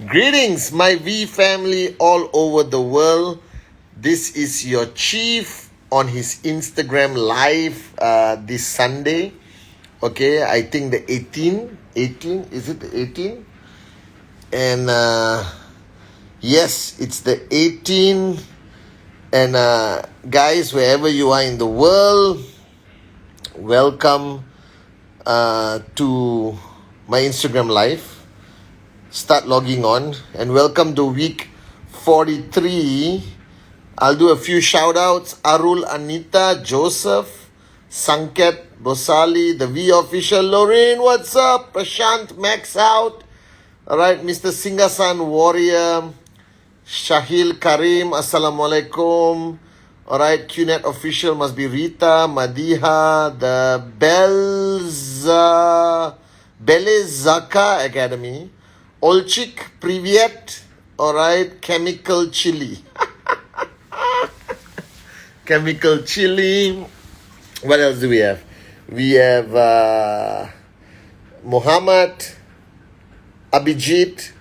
Greetings, my V family all over the world. This is your chief on his Instagram live this Sunday. Okay, I think the 18, is it the 18? And yes, it's the 18. And guys, wherever you are in the world, welcome to my Instagram live. Start logging on and welcome to week 43. I'll do a few shout outs. Arul, Anita, Joseph, Sanket, Bosali, the V official, Lorraine, what's up? Prashant, Max out. Alright, Mr. Singasan Warrior, Shahil Karim, Assalamualaikum. Alright, QNet official must be Rita, Madiha, the Belezaka Academy. Olchik, Privyet, alright, Chemical Chili. Chemical Chili. What else do we have? We have Muhammad, Abhijit,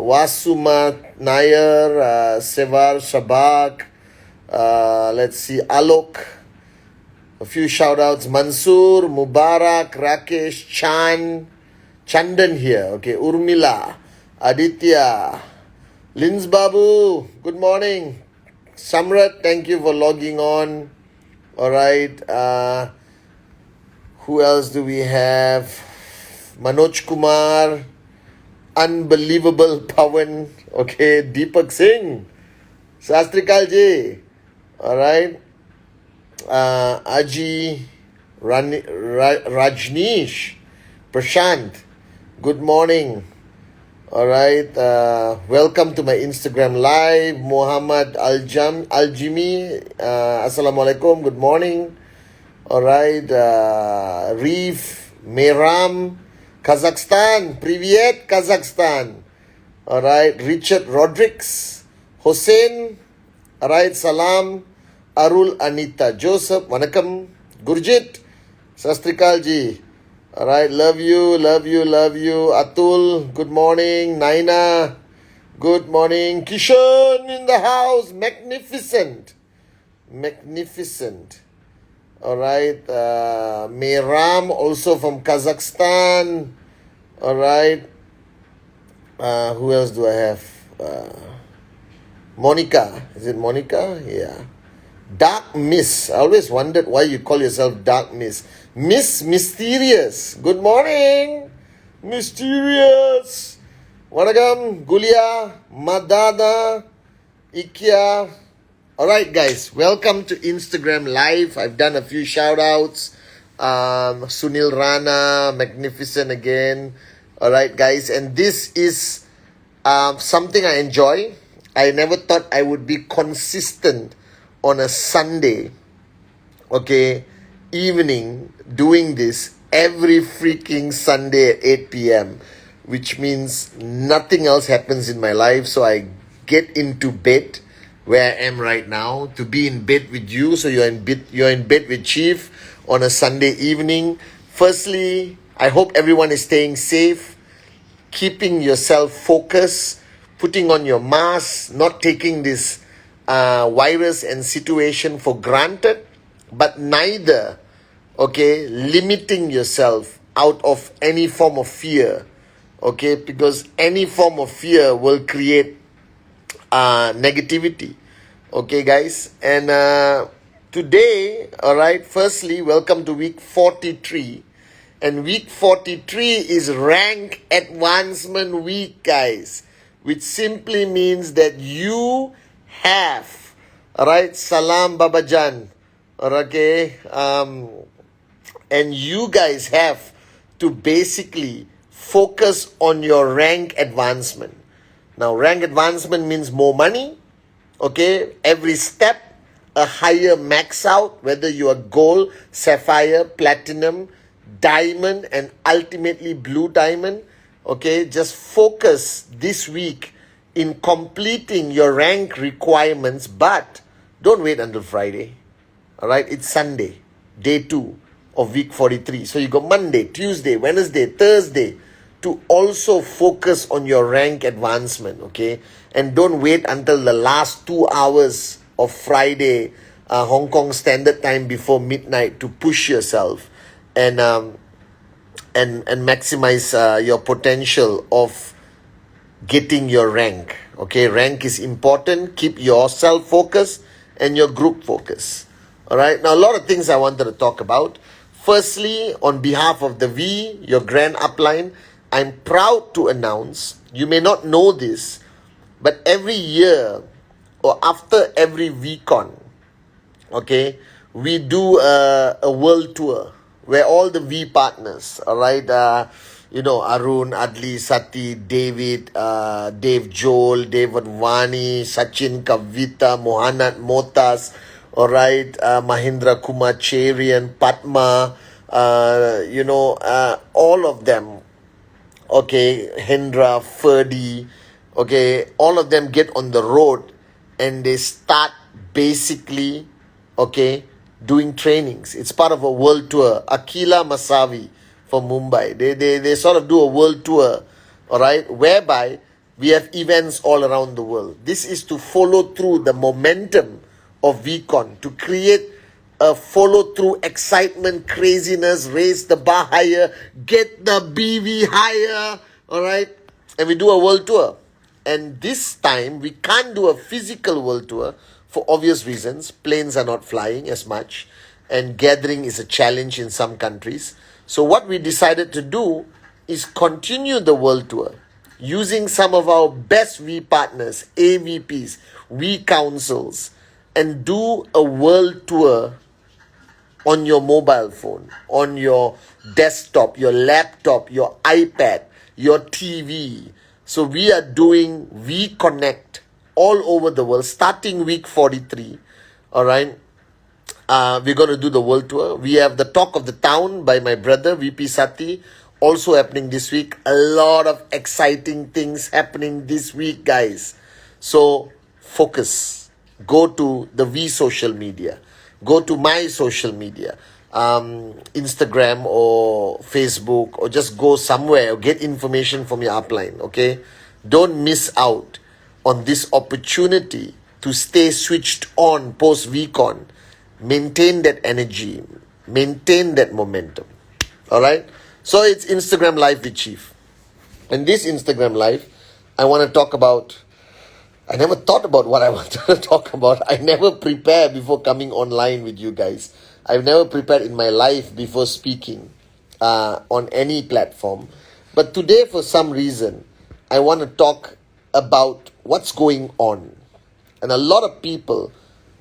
Wasuma Nair, Sevar Shabak, let's see, Alok. A few shout outs. Mansur, Mubarak, Rakesh, Chandan here, okay, Urmila, Aditya, Lins Babu, good morning. Samrat, thank you for logging on. Alright, who else do we have? Manoj Kumar, Unbelievable Pawan, okay, Deepak Singh, Sastrikal Ji, alright, Aji, Rajneesh, Prashant, good morning. Alright, welcome to my Instagram live. Muhammad Aljimi, Assalamualaikum, good morning. Alright, Reef, Meram, Kazakhstan, Privyet, Kazakhstan. Alright, Richard Rodriguez, Hossein, alright, Salam, Arul, Anita, Joseph, Wanakam, Gurjit, Sastrikal Ji. Alright, love you. Atul, good morning. Naina, good morning. Kishan in the house, magnificent. Alright, Mehram also from Kazakhstan. Alright, who else do I have? Monica, is it Monica? Yeah. Dark Miss, I always wondered why you call yourself Dark Miss. Miss Mysterious, good morning. Mysterious. Wanagam, Gulia, Madada, Ikea. Alright guys, welcome to Instagram Live. I've done a few shout outs. Sunil Rana, magnificent again. Alright guys, and this is something I enjoy. I never thought I would be consistent on a Sunday, okay, evening, doing this every freaking Sunday at 8 p.m., which means nothing else happens in my life. So I get into bed where I am right now to be in bed with you. So you're in bed with Chief on a Sunday evening. Firstly, I hope everyone is staying safe, keeping yourself focused, putting on your mask, not taking this virus and situation for granted, but neither, okay, limiting yourself out of any form of fear, okay, because any form of fear will create negativity, okay guys. And today, alright, firstly, welcome to week 43, and week 43 is rank advancement week, guys, which simply means that you have, alright, Salam Babajan, okay, and you guys have to basically focus on your rank advancement. Now, rank advancement means more money, okay, every step, a higher max out, whether you are gold, sapphire, platinum, diamond, and ultimately blue diamond, okay, just focus this week in completing your rank requirements, but don't wait until Friday. Alright, it's Sunday, day 2 of week 43. So you got Monday, Tuesday, Wednesday, Thursday, to also focus on your rank advancement, okay? And don't wait until the last 2 hours of Friday, Hong Kong Standard Time before midnight to push yourself and maximize your potential of getting your rank. Okay, rank is important. Keep yourself focused and your group focused. All right, now a lot of things I wanted to talk about. Firstly, on behalf of the V, your grand upline, I'm proud to announce, you may not know this, but every year or after every VCon, okay, we do a world tour where all the V partners, all right, Arun, Adli, Sati, David, Dave Joel, David Vani, Sachin, Kavita, Mohanat, Motas, all right, Mahindra Kumar Cherian, Padma, all of them, okay, Hendra, Ferdy, okay, all of them get on the road and they start basically, okay, doing trainings. It's part of a world tour. Akila Masavi from Mumbai, they sort of do a world tour, all right, whereby we have events all around the world. This is to follow through the momentum of VCon, to create a follow through, excitement, craziness, raise the bar higher, get the BV higher, all right, and we do a world tour. And this time we can't do a physical world tour for obvious reasons. Planes are not flying as much and gathering is a challenge in some countries. So what we decided to do is continue the world tour using some of our best V partners, AVPs, V councils, and do a world tour on your mobile phone, on your desktop, your laptop, your iPad, your TV. So we are doing V Connect all over the world, starting week 43, all right? We're going to do the world tour. We have the Talk of the Town by my brother, VP Sati, also happening this week. A lot of exciting things happening this week, guys. So focus. Go to the V social media. Go to my social media, Instagram or Facebook, or just go somewhere or get information from your upline, okay? Don't miss out on this opportunity to stay switched on post-VCon. Maintain that energy. Maintain that momentum. All right? So it's Instagram Live with Chief. And this Instagram Live, I want to talk about... I never thought about what I wanted to talk about. I never prepared before coming online with you guys. I've never prepared in my life before speaking on any platform. But today, for some reason, I want to talk about what's going on. And a lot of people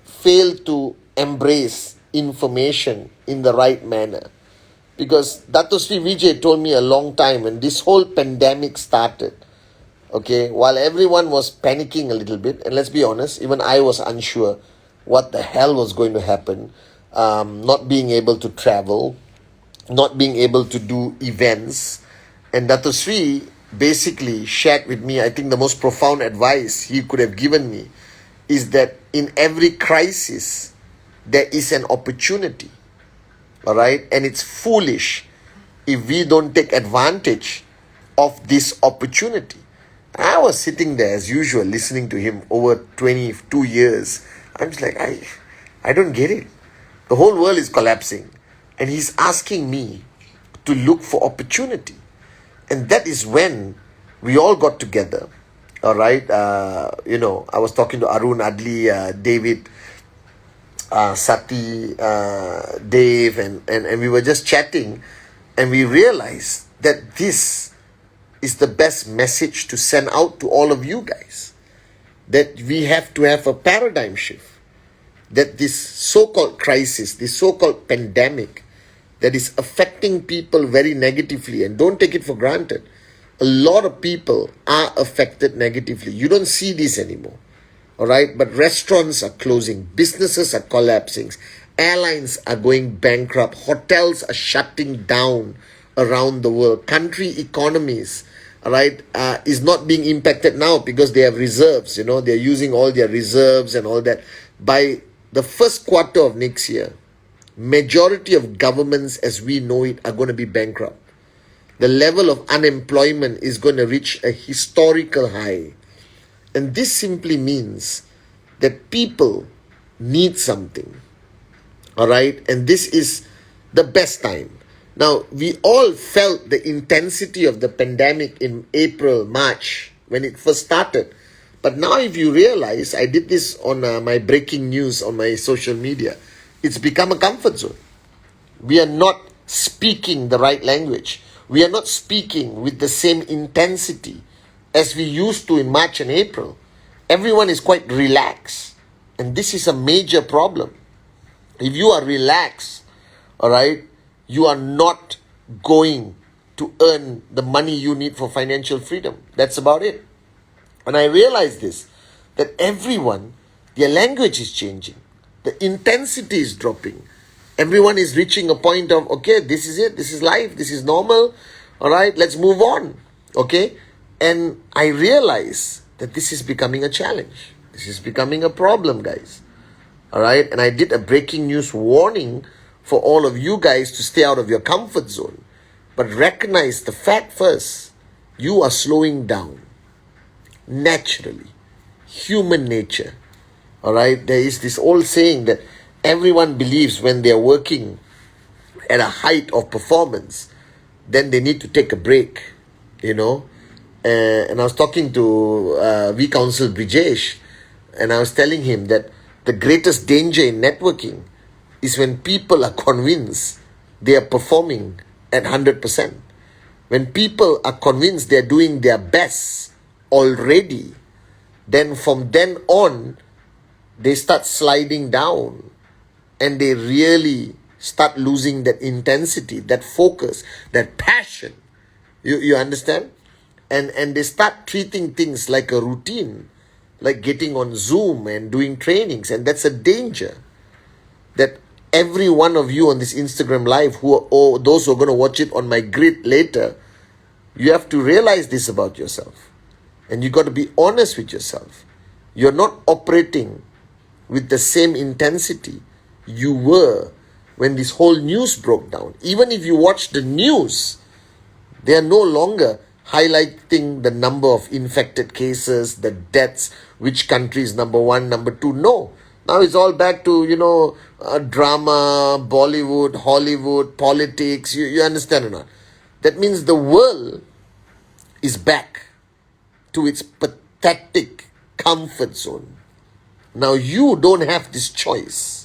fail to embrace information in the right manner. Because Dato Sri Vijay told me a long time when this whole pandemic started, okay, while everyone was panicking a little bit, and let's be honest, even I was unsure what the hell was going to happen, not being able to travel, not being able to do events, and Dato Sri basically shared with me, I think the most profound advice he could have given me is that in every crisis, there is an opportunity, all right? And it's foolish if we don't take advantage of this opportunity. I was sitting there as usual, listening to him over 22 years. I'm just like, I don't get it. The whole world is collapsing. And he's asking me to look for opportunity. And that is when we all got together. All right. I was talking to Arun, Adli, David, Sati, Dave, and we were just chatting. And we realized that this is the best message to send out to all of you guys. That we have to have a paradigm shift. That this so-called crisis, this so-called pandemic that is affecting people very negatively, and don't take it for granted. A lot of people are affected negatively. You don't see this anymore. All right? But restaurants are closing. Businesses are collapsing. Airlines are going bankrupt. Hotels are shutting down around the world. Country economies, all right, is not being impacted now because they have reserves. They're using all their reserves and all that. By the first quarter of next year, majority of governments as we know it are going to be bankrupt. the level of unemployment is going to reach a historical high. And this simply means that people need something. All right? And this is the best time. Now, we all felt the intensity of the pandemic in April, March, when it first started. But now if you realize, I did this on my breaking news on my social media, it's become a comfort zone. We are not speaking the right language. We are not speaking with the same intensity as we used to in March and April. Everyone is quite relaxed. And this is a major problem. If you are relaxed, all right, you are not going to earn the money you need for financial freedom. That's about it. And I realize this, that everyone, their language is changing. The intensity is dropping. Everyone is reaching a point of, okay, this is it. This is life. This is normal. All right, let's move on. Okay. And I realize that this is becoming a challenge. This is becoming a problem, guys. All right. And I did a breaking news warning for all of you guys to stay out of your comfort zone. But recognize the fact first, you are slowing down. Naturally. Human nature. All right. There is this old saying that everyone believes when they're working at a height of performance, then they need to take a break, you know. And I was talking to V-Council Brijesh, and I was telling him that the greatest danger in networking is when people are convinced they are performing at 100%. When people are convinced they're doing their best already, then from then on, they start sliding down and they really start losing that intensity, that focus, that passion. You understand? And they start treating things like a routine, like getting on Zoom and doing trainings. And that's a danger that every one of you on this Instagram live, or those who are going to watch it on my grid later, you have to realize this about yourself. And you got to be honest with yourself. You're not operating with the same intensity you were when this whole news broke down. Even if you watch the news, they are no longer highlighting the number of infected cases, the deaths, which country is number one, number two. No. Now it's all back to, drama, Bollywood, Hollywood, politics. You understand or not? That means the world is back to its pathetic comfort zone. Now you don't have this choice.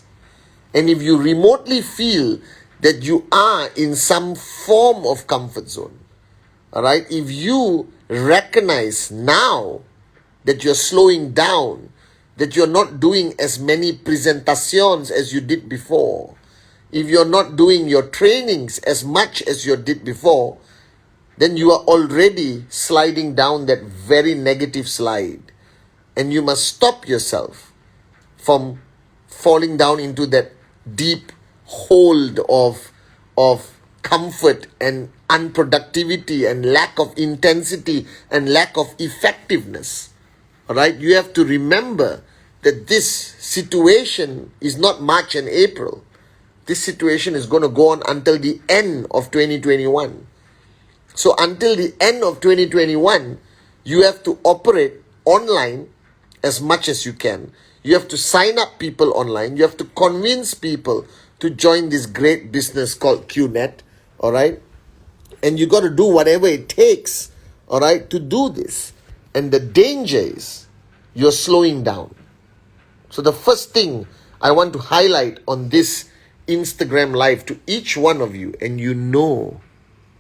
And if you remotely feel that you are in some form of comfort zone, all right, if you recognize now that you're slowing down, that you're not doing as many presentations as you did before, if you're not doing your trainings as much as you did before, then you are already sliding down that very negative slide. And you must stop yourself from falling down into that deep hold of comfort and unproductivity and lack of intensity and lack of effectiveness. All right, you have to remember that this situation is not March and April. This situation is going to go on until the end of 2021. So until the end of 2021, you have to operate online as much as you can. You have to sign up people online. You have to convince people to join this great business called QNet. All right. And you got to do whatever it takes, all right, to do this. And the danger is you're slowing down. So the first thing I want to highlight on this Instagram live to each one of you, and you know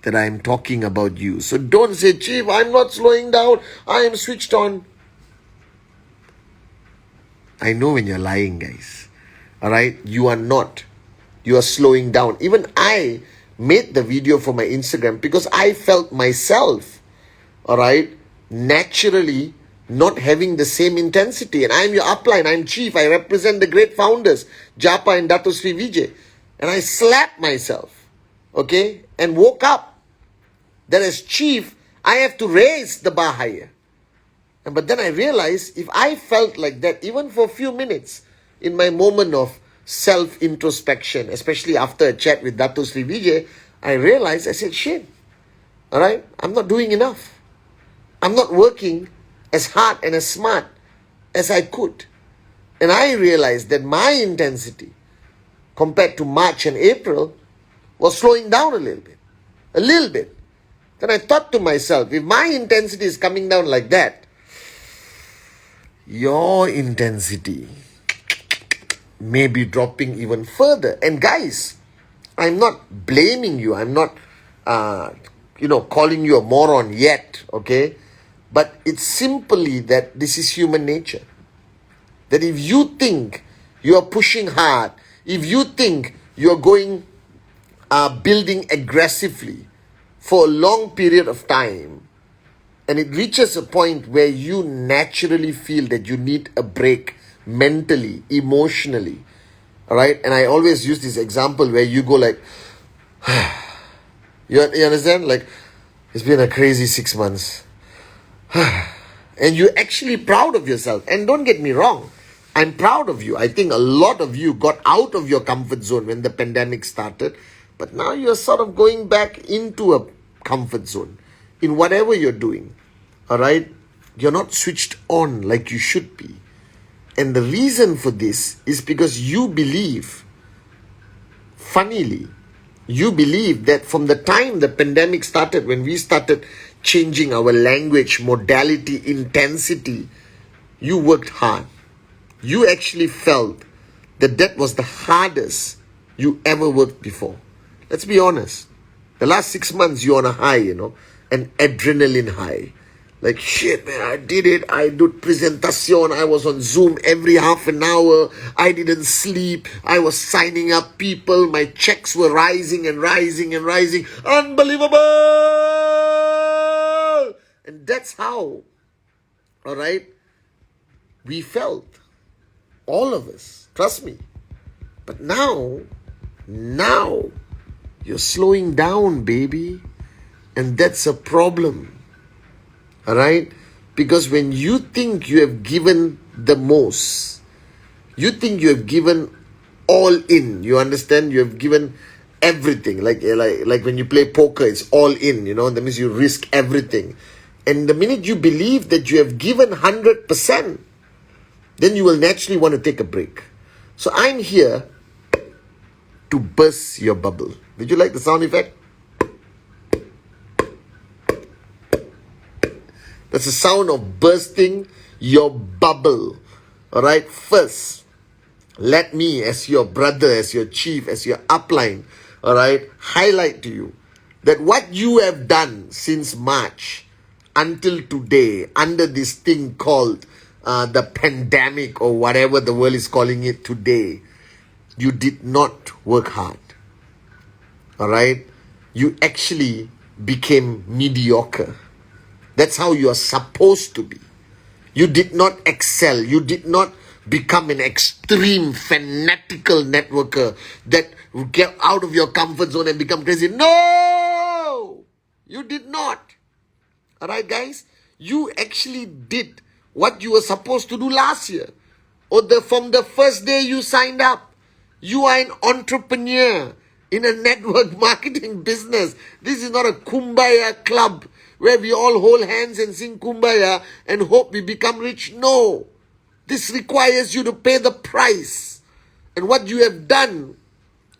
that I'm talking about you. So don't say, Chief, I'm not slowing down. I am switched on. I know when you're lying, guys. All right? You are not. You are slowing down. Even I made the video for my Instagram because I felt myself, all right, naturally not having the same intensity. And I'm your upline. I'm Chief. I represent the great founders, Japa and Dato Sri Vijay. And I slapped myself, okay, and woke up that as Chief, I have to raise the bar higher. But then I realized if I felt like that, even for a few minutes, in my moment of self-introspection, especially after a chat with Dato Sri Vijay, I realized, I said, shit, All right? I'm not doing enough. I'm not working as hard and as smart as I could. And I realized that my intensity compared to March and April was slowing down a little bit. A little bit. Then I thought to myself, if my intensity is coming down like that, your intensity may be dropping even further. And guys, I'm not blaming you. I'm not, calling you a moron yet, okay? But it's simply that this is human nature. That if you think you are pushing hard, if you think you're going, building aggressively for a long period of time, and it reaches a point where you naturally feel that you need a break mentally, emotionally, all right? And I always use this example where you go like, you understand? Like, it's been a crazy 6 months. And you're actually proud of yourself. And don't get me wrong, I'm proud of you. I think a lot of you got out of your comfort zone when the pandemic started. But now you're sort of going back into a comfort zone in whatever you're doing. All right? You're not switched on like you should be. And the reason for this is because you believe, funnily, you believe that from the time the pandemic started, when we started changing our language, modality, intensity, you worked hard. You actually felt that that was the hardest you ever worked before. Let's be honest. The last 6 months, you're on a high, an adrenaline high. Like, shit, man, I did it. I did presentation. I was on Zoom every half an hour. I didn't sleep. I was signing up people. My checks were rising and rising and rising. Unbelievable! And that's how, all right, we felt. All of us. Trust me. But now, you're slowing down, baby. And that's a problem. All right? Because when you think you have given the most, you think you have given all in. You understand? You have given everything. Like when you play poker, it's all in, That means you risk everything. And the minute you believe that you have given 100%, then you will naturally want to take a break. So I'm here to burst your bubble. Did you like the sound effect? That's the sound of bursting your bubble. All right? First, let me, as your brother, as your chief, as your upline, all right, highlight to you that what you have done since March until today, under this thing called the pandemic or whatever the world is calling it today, you did not work hard. All right? You actually became mediocre. That's how you are supposed to be. You did not excel. You did not become an extreme, fanatical networker that get out of your comfort zone and become crazy. No! You did not. All right, guys? You actually did what you were supposed to do last year. Or from the first day you signed up. You are an entrepreneur in a network marketing business. This is not a kumbaya club where we all hold hands and sing kumbaya and hope we become rich. No. This requires you to pay the price. And what you have done,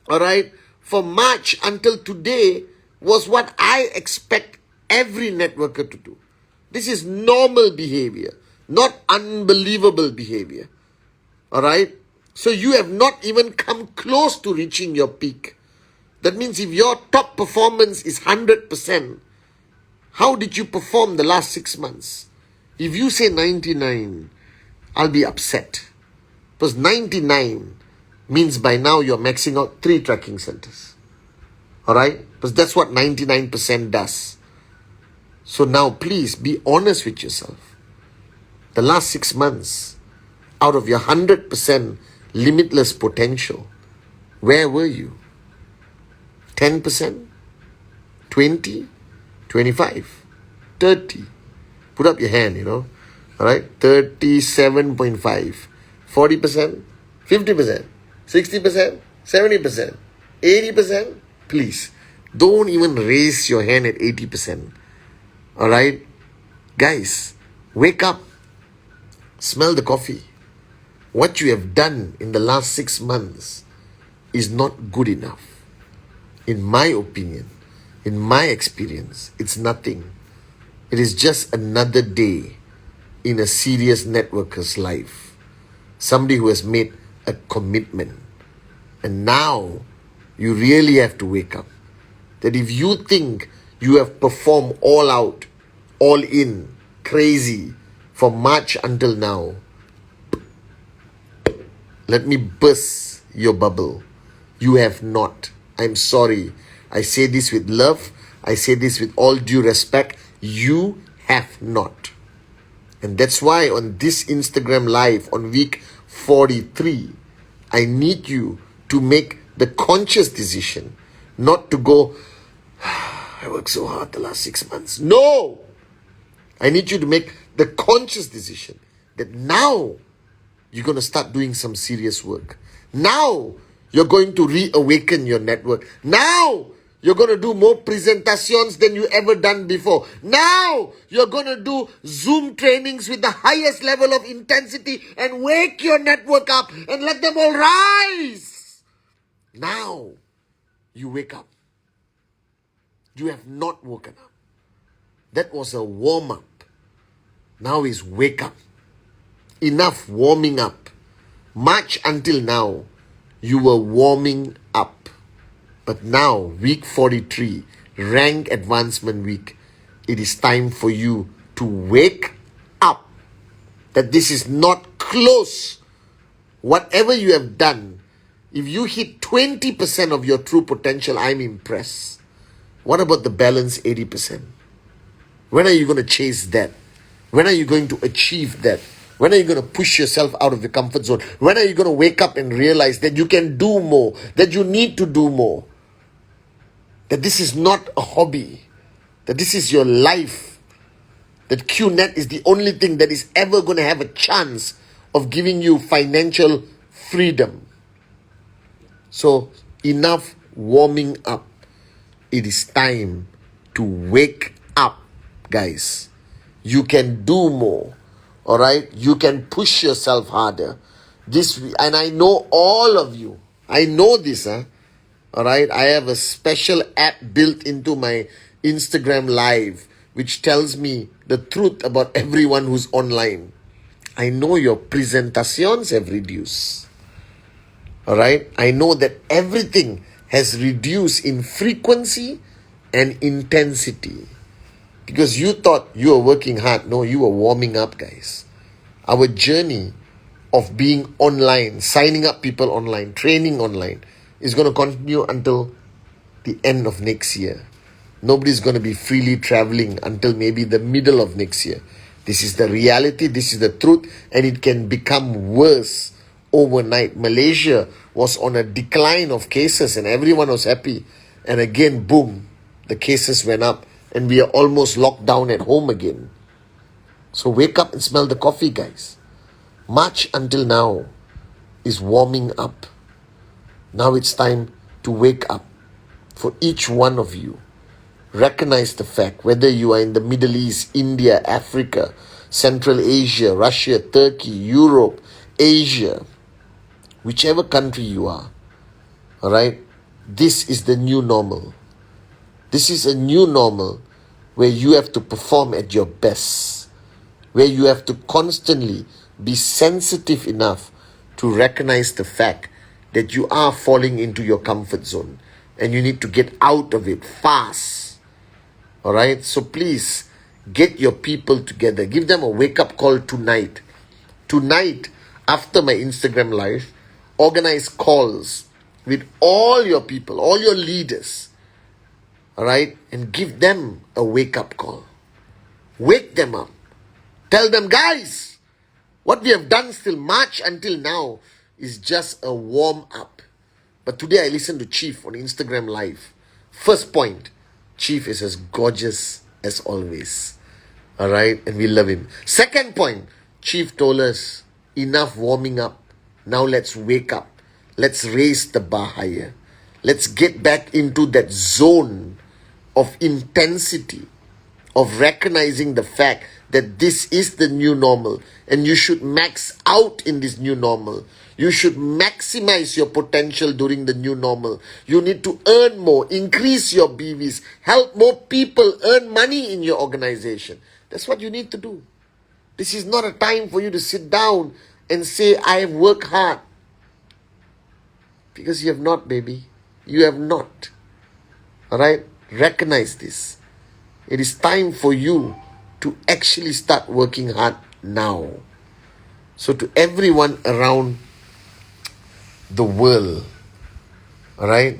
all right, from March until today was what I expect every networker to do. This is normal behavior, not unbelievable behavior. All right? So you have not even come close to reaching your peak. That means if your top performance is 100%, how did you perform the last 6 months? If you say 99, I'll be upset. Because 99 means by now you're maxing out 3 tracking centers. Alright? Because that's what 99% does. So now please be honest with yourself. The last 6 months, out of your 100% limitless potential, where were you? 10%? 20? 25? 30? Put up your hand, Alright? 37.5. 40%? 50%? 60%? 70%? 80%? Please. Don't even raise your hand at 80%. Alright? Guys, wake up. Smell the coffee. What you have done in the last 6 months is not good enough. In my opinion, in my experience, it's nothing. It is just another day in a serious networker's life. Somebody who has made a commitment. And now, you really have to wake up. That if you think you have performed all out, all in, crazy, from March until now, let me burst your bubble. You have not. I'm sorry. I say this with love. I say this with all due respect. You have not. And that's why on this Instagram Live on week 43, I need you to make the conscious decision not to go, I worked so hard the last 6 months. No! I need you to make the conscious decision that now you're going to start doing some serious work. Now you're going to reawaken your network. Now you're going to do more presentations than you ever done before. Now you're going to do Zoom trainings with the highest level of intensity and wake your network up and let them all rise. Now you wake up. You have not woken up. That was a warm-up. Now is wake up. Enough warming up. March until now, you were warming up. But now, week 43, rank advancement week, it is time for you to wake up. That this is not close. Whatever you have done, if you hit 20% of your true potential, I'm impressed. What about the balance 80%? When are you going to chase that? When are you going to achieve that? When are you going to push yourself out of the comfort zone? When are you going to wake up and realize that you can do more, that you need to do more? That this is not a hobby, that this is your life, that QNet is the only thing that is ever going to have a chance of giving you financial freedom. So enough warming up. It is time to wake up, guys. You can do more. All right? You can push yourself harder. And I know all of you. I know this, huh? All right? I have a special app built into my Instagram Live which tells me the truth about everyone who's online. I know your presentations have reduced. All right? I know that everything has reduced in frequency and intensity. Because you thought you were working hard. No, you were warming up, guys. Our journey of being online, signing up people online, training online, is going to continue until the end of next year. Nobody's going to be freely traveling until maybe the middle of next year. This is the reality, this is the truth, and it can become worse overnight. Malaysia was on a decline of cases and everyone was happy. And again, boom, the cases went up and we are almost locked down at home again. So wake up and smell the coffee, guys. March until now is warming up. Now it's time to wake up. For each one of you, recognize the fact, whether you are in the Middle East, India, Africa, Central Asia, Russia, Turkey, Europe, Asia, whichever country you are, all right, this is the new normal. This is a new normal where you have to perform at your best, where you have to constantly be sensitive enough to recognize the fact that you are falling into your comfort zone and you need to get out of it fast. All right? So please get your people together. Give them a wake-up call tonight. Tonight, after my Instagram Live, organize calls with all your people, all your leaders. All right? And give them a wake-up call. Wake them up. Tell them, guys, what we have done till March until now is just a warm-up. But today I listened to Chief on Instagram Live. First point, Chief is as gorgeous as always. All right? And we love him. Second point, Chief told us, enough warming up. Now let's wake up. Let's raise the bar higher. Let's get back into that zone of intensity, of recognizing the fact that this is the new normal and you should max out in this new normal. You should maximize your potential during the new normal. You need to earn more, increase your BVs, help more people earn money in your organization. That's what you need to do. This is not a time for you to sit down and say, I have worked hard. Because you have not, baby. You have not. Alright? Recognize this. It is time for you to actually start working hard now. So to everyone around the world, alright,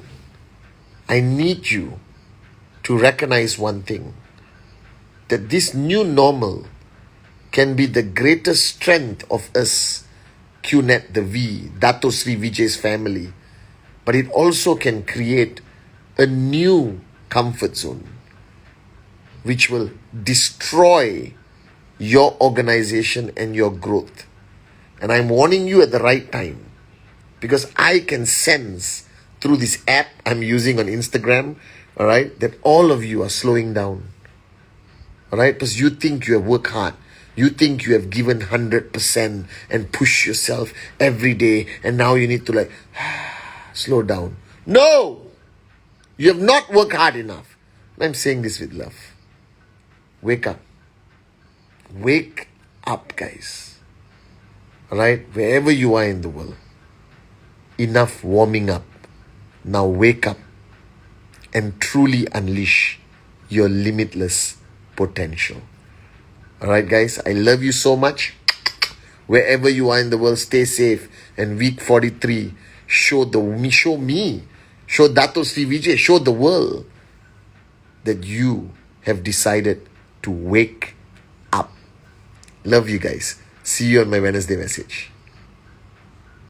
I need you to recognize one thing. That this new normal can be the greatest strength of us, QNet, the V, Dato Sri Vijay's family. But it also can create a new comfort zone, which will destroy your organization and your growth. And I'm warning you at the right time, because I can sense through this app I'm using on Instagram, all right, that all of you are slowing down. All right, because you think you have worked hard. You think you have given 100% and push yourself every day, and now you need to slow down. No! You have not worked hard enough. I'm saying this with love. Wake up. Wake up, guys. Alright? Wherever you are in the world. Enough warming up. Now wake up and truly unleash your limitless potential. Alright, guys? I love you so much. Wherever you are in the world, stay safe. And week 43, show me, show Dato Sri Vijay, show the world that you have decided to wake up. Love you guys. See you on my Wednesday message.